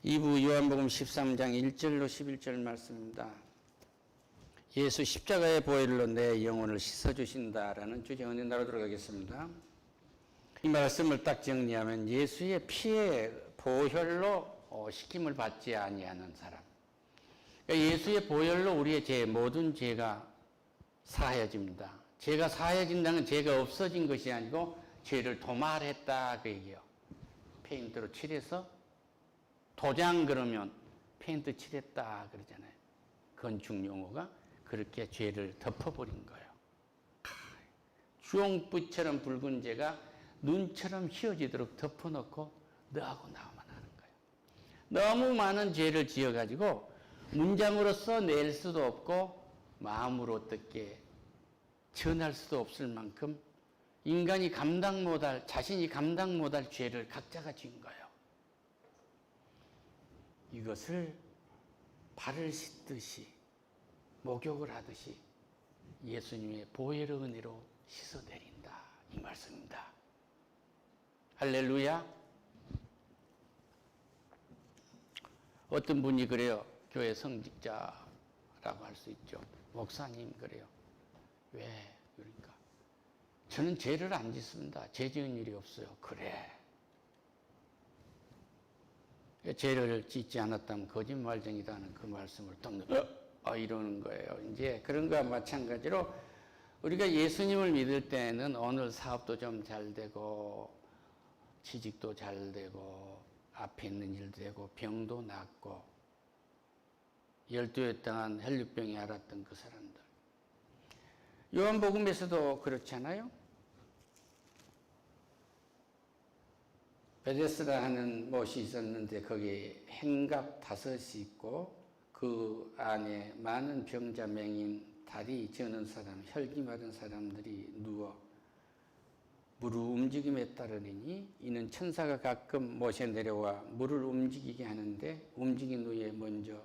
2부 요한복음 13장 1절로 11절 말씀입니다. 예수 십자가의 보혈로 내 영혼을 씻어주신다라는 주제 은혜 나누도록 하겠습니다. 이 말씀을 딱 정리하면 예수의 피의 보혈로 씻김을 받지 아니하는 사람. 그러니까 예수의 보혈로 우리의 모든 죄가 사해집니다. 죄가 사해진다는 죄가 없어진 것이 아니고 죄를 도말했다 그 얘기예요. 페인트로 칠해서 도장 그러면 페인트 칠했다 그러잖아요. 건축 용어가 그렇게 죄를 덮어버린 거예요. 주홍빛처럼 붉은 죄가 눈처럼 휘어지도록 덮어놓고 너하고 나만 하는 거예요. 너무 많은 죄를 지어가지고 문장으로서 낼 수도 없고 마음으로 어떻게 전할 수도 없을 만큼 인간이 감당 못할, 자신이 감당 못할 죄를 각자가 지은 거예요. 이것을 발을 씻듯이 목욕을 하듯이 예수님의 보혈의 은혜로 씻어내린다 이 말씀입니다. 할렐루야. 어떤 분이 그래요. 교회 성직자라고 할 수 있죠. 목사님 그래요. 왜? 그러니까 저는 죄를 안 짓습니다. 죄 지은 일이 없어요. 그래. 죄를 짓지 않았다면 거짓말쟁이다 하는 그 말씀을 듣는 이러는 거예요. 이제 그런 거와 마찬가지로 우리가 예수님을 믿을 때는 오늘 사업도 좀 잘 되고 취직도 잘 되고 앞에 있는 일도 되고 병도 낫고 12회 동안 혈류병이 앓았던 그 사람들. 요한복음에서도 그렇잖아요. 베데스다 하는 못이 있었는데 거기에 행갑 5이 있고 그 안에 많은 병자, 맹인, 다리 저는 사람, 혈기 마른 사람들이 누워 물의 움직임에 따르니 이는 천사가 가끔 못에 내려와 물을 움직이게 하는데 움직인 후에 먼저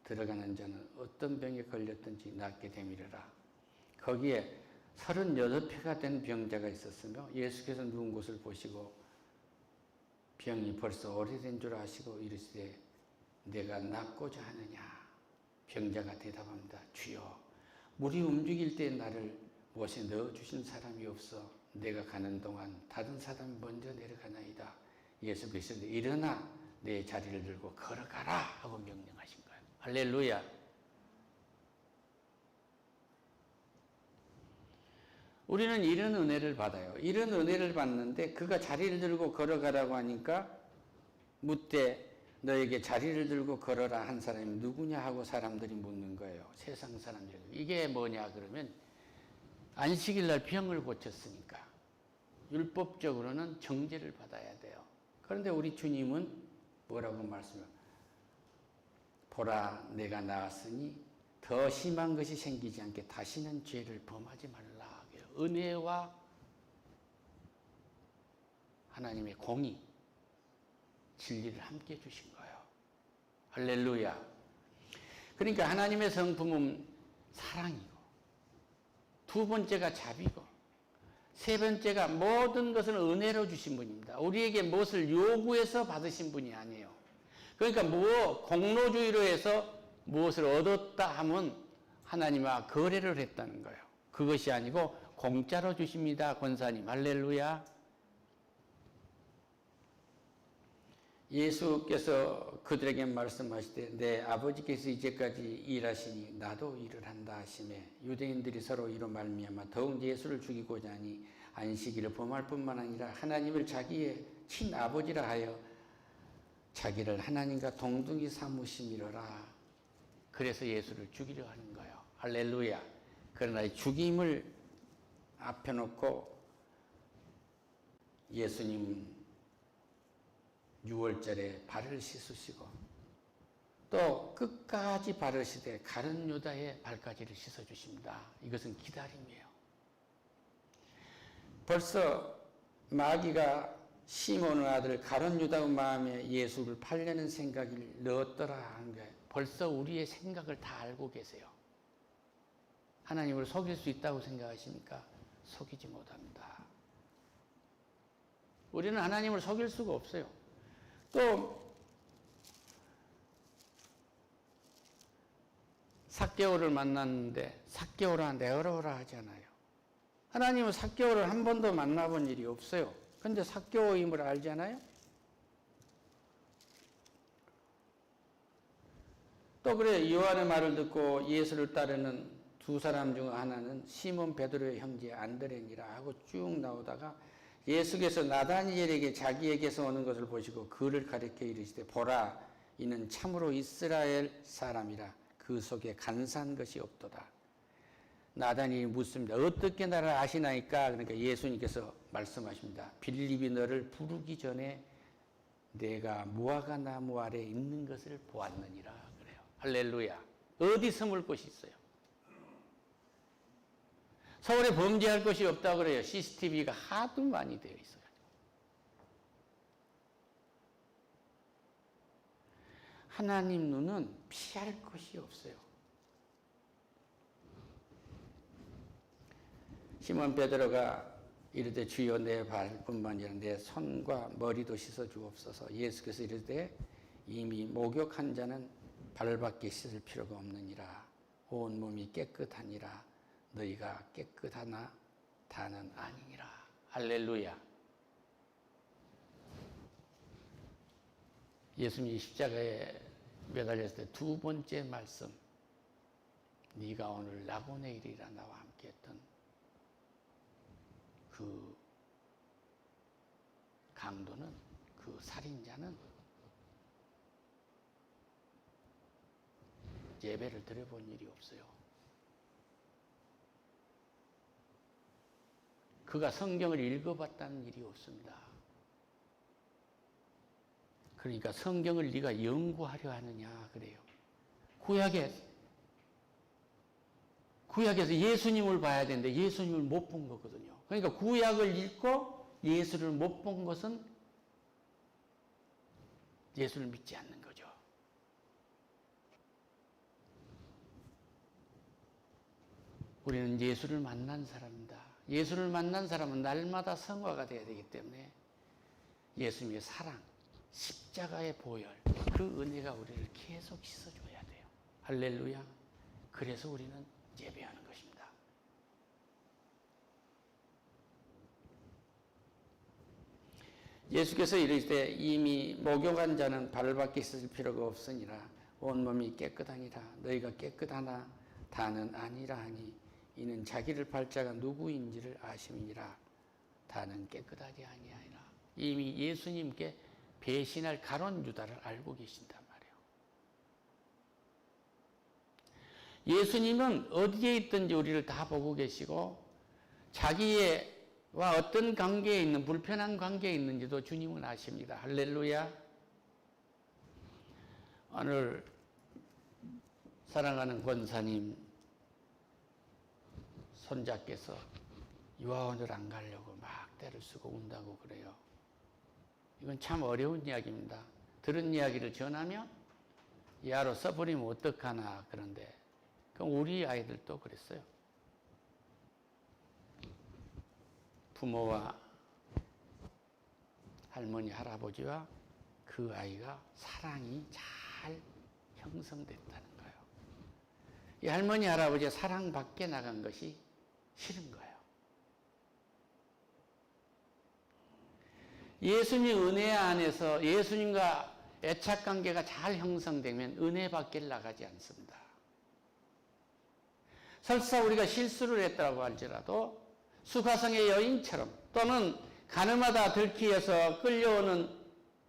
들어가는 자는 어떤 병에 걸렸든지 낫게 되미르라. 거기에 38회가 된 병자가 있었으며 예수께서 누운 곳을 보시고 병이 벌써 오래된 줄 아시고 이르시되 내가 낫고자 하느냐. 병자가 대답합니다. 주여 물이 움직일 때 나를 못에 넣어주신 사람이 없어 내가 가는 동안 다른 사람이 먼저 내려가나이다. 예수께서 일어나 내 자리를 들고 걸어가라 하고 명령하신 거예요. 할렐루야. 우리는 이런 은혜를 받아요. 이런 은혜를 받는데 그가 자리를 들고 걸어가라고 하니까 묻되 너에게 자리를 들고 걸어라 한 사람이 누구냐 하고 사람들이 묻는 거예요. 세상 사람들이. 이게 뭐냐 그러면 안식일 날 병을 고쳤으니까 율법적으로는 정죄를 받아야 돼요. 그런데 우리 주님은 뭐라고 말씀해요? 보라 내가 나았으니 더 심한 것이 생기지 않게 다시는 죄를 범하지 말라. 은혜와 하나님의 공의, 진리를 함께 주신 거예요. 할렐루야. 그러니까 하나님의 성품은 사랑이고, 두 번째가 자비고, 세 번째가 모든 것을 은혜로 주신 분입니다. 우리에게 무엇을 요구해서 받으신 분이 아니에요. 그러니까 공로주의로 해서 무엇을 얻었다 하면 하나님과 거래를 했다는 거예요. 그것이 아니고 공짜로 주십니다. 권사님. 할렐루야. 예수께서 그들에게 말씀하시되 내 아버지께서 이제까지 일하시니 나도 일을 한다 하시매 유대인들이 서로 이로 말미암아 더욱 예수를 죽이고자 하니 안식일을 범할 뿐만 아니라 하나님을 자기의 친아버지라 하여 자기를 하나님과 동등히 삼으심이로라. 그래서 예수를 죽이려 하는 거예요. 할렐루야. 그러나 죽임을 앞에 놓고 예수님 6월절에 발을 씻으시고 또 끝까지 발을 씻되 가룟 유다의 발까지를 씻어주십니다. 이것은 기다림이에요. 벌써 마귀가 시몬의 아들 가룟 유다의 마음에 예수를 팔려는 생각을 넣었더라 하는 게 벌써 우리의 생각을 다 알고 계세요. 하나님을 속일 수 있다고 생각하십니까? 속이지 못합니다. 우리는 하나님을 속일 수가 없어요. 또 삭개오를 만났는데 삭개오라 내어오라 하잖아요. 하나님은 삭개오를 한 번도 만나본 일이 없어요. 근데 삭개오임을 알잖아요. 또 그래, 요한의 말을 듣고 예수를 따르는 두 사람 중 하나는 시몬 베드로의 형제 안드레니라 하고 쭉 나오다가 예수께서 나다니엘에게 자기에게서 오는 것을 보시고 그를 가리켜 이르시되 보라, 이는 참으로 이스라엘 사람이라 그 속에 간사한 것이 없도다. 나다니엘이 묻습니다. 어떻게 나를 아시나이까? 그러니까 예수님께서 말씀하십니다. 빌립이 너를 부르기 전에 내가 무화과 나무 아래 있는 것을 보았느니라 그래요. 할렐루야. 어디 숨을 곳이 있어요? 서울에 범죄할 것이 없다고 그래요. CCTV가 하도 많이 되어 있어요. 하나님 눈은 피할 것이 없어요. 시몬 베드로가 이르되 주여 내 발뿐만 아니라 내 손과 머리도 씻어 주옵소서. 예수께서 이르되 이미 목욕한 자는 발밖에 씻을 필요가 없느니라. 온 몸이 깨끗하니라. 너희가 깨끗하나 다는 아니니라. 할렐루야. 예수님이 십자가에 매달렸을 때 두 번째 말씀, 네가 오늘 나고 내일이라 나와 함께 했던 그 강도는, 그 살인자는 예배를 드려본 일이 없어요. 그가 성경을 읽어봤다는 일이 없습니다. 그러니까 성경을 네가 연구하려 하느냐 그래요. 구약에서 예수님을 봐야 되는데 예수님을 못 본 거거든요. 그러니까 구약을 읽고 예수를 못 본 것은 예수를 믿지 않는 거죠. 우리는 예수를 만난 사람입니다. 예수를 만난 사람은 날마다 성화가 되어야 되기 때문에 예수님의 사랑, 십자가의 보혈, 그 은혜가 우리를 계속 씻어줘야 돼요. 할렐루야. 그래서 우리는 예배하는 것입니다. 예수께서 이르시되 이미 목욕한 자는 발밖에 씻을 필요가 없으니라. 온몸이 깨끗하니라. 너희가 깨끗하나 다는 아니라 하니 이는 자기를 팔자가 누구인지를 아심이니라. 다는 깨끗하지 아니하니라. 이미 예수님께 배신할 가론 유다를 알고 계신단 말이에요. 예수님은 어디에 있든지 우리를 다 보고 계시고 자기와 어떤 관계에 있는, 불편한 관계에 있는지도 주님은 아십니다. 할렐루야. 오늘 사랑하는 권사님 손자께서 유아원을 안 가려고 막 때를 쓰고 운다고 그래요. 이건 참 어려운 이야기입니다. 들은 이야기를 전하면 야로 써버리면 어떡하나 그런데 그럼 우리 아이들도 그랬어요. 부모와 할머니, 할아버지와 그 아이가 사랑이 잘 형성됐다는 거예요. 이 할머니, 할아버지가 사랑 밖에 나간 것이 싫은 거예요. 예수님 은혜 안에서 예수님과 애착관계가 잘 형성되면 은혜 밖에 나가지 않습니다. 설사 우리가 실수를 했다고 할지라도 수가성의 여인처럼 또는 가늠하다 들키어서 끌려오는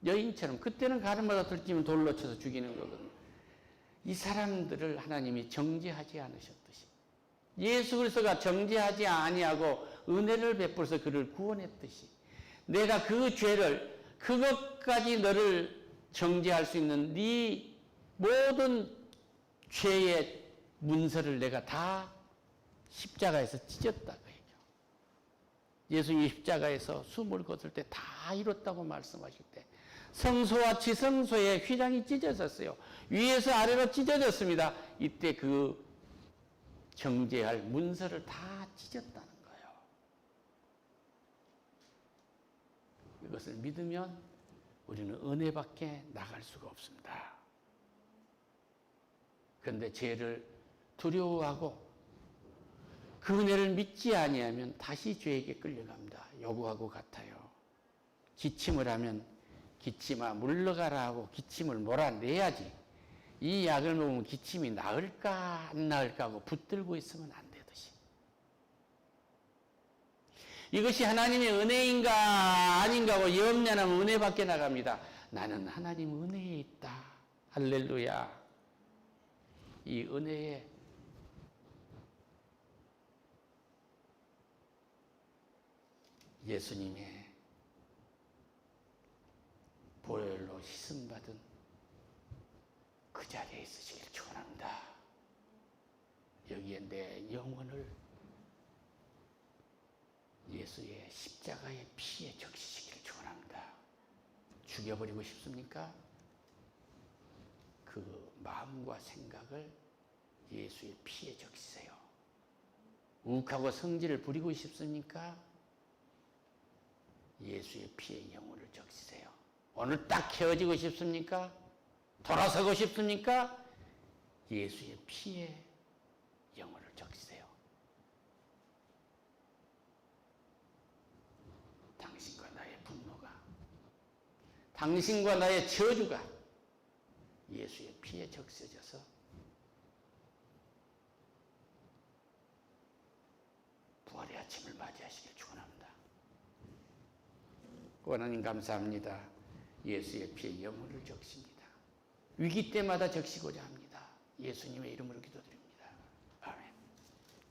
여인처럼 그때는 가늠하다 들키면 돌로 쳐서 죽이는 거거든요. 이 사람들을 하나님이 정죄하지 않으셨듯이 예수 그리스도가 정죄하지 아니하고 은혜를 베풀어서 그를 구원했듯이 내가 그 죄를 그것까지 너를 정죄할 수 있는 네 모든 죄의 문서를 내가 다 십자가에서 찢었다 그 얘기죠. 예수님이 십자가에서 숨을 거둘 때 다 이뤘다고 말씀하실 때 성소와 지성소의 휘장이 찢어졌어요. 위에서 아래로 찢어졌습니다. 이때 그 정죄할 문서를 다 찢었다는 거예요. 이것을 믿으면 우리는 은혜밖에 나갈 수가 없습니다. 그런데 죄를 두려워하고 그 은혜를 믿지 아니하면 다시 죄에게 끌려갑니다. 요구하고 같아요. 기침을 하면 기침아 물러가라 하고 기침을 몰아내야지. 이 약을 먹으면 기침이 나을까 안 나을까 하고 붙들고 있으면 안 되듯이. 이것이 하나님의 은혜인가 아닌가 하고 염려하면 은혜 밖에 나갑니다. 나는 하나님 은혜에 있다. 할렐루야. 이 은혜에 예수님의 보혈로 씻음받은 그 자리에 있으시길 축원합니다. 여기에 내 영혼을 예수의 십자가의 피에 적시시기를 축원합니다. 죽여버리고 싶습니까? 그 마음과 생각을 예수의 피에 적시세요. 욱하고 성질을 부리고 싶습니까? 예수의 피에 영혼을 적시세요. 오늘 딱 헤어지고 싶습니까? 돌아서고 싶습니까? 예수의 피에 영혼을 적시세요. 당신과 나의 분노가, 당신과 나의 저주가 예수의 피에 적셔져서 부활의 아침을 맞이하시길 축원합니다. 하나님 감사합니다. 예수의 피에 영혼을 적십니다. 위기 때마다 적시고자 합니다. 예수님의 이름으로 기도드립니다.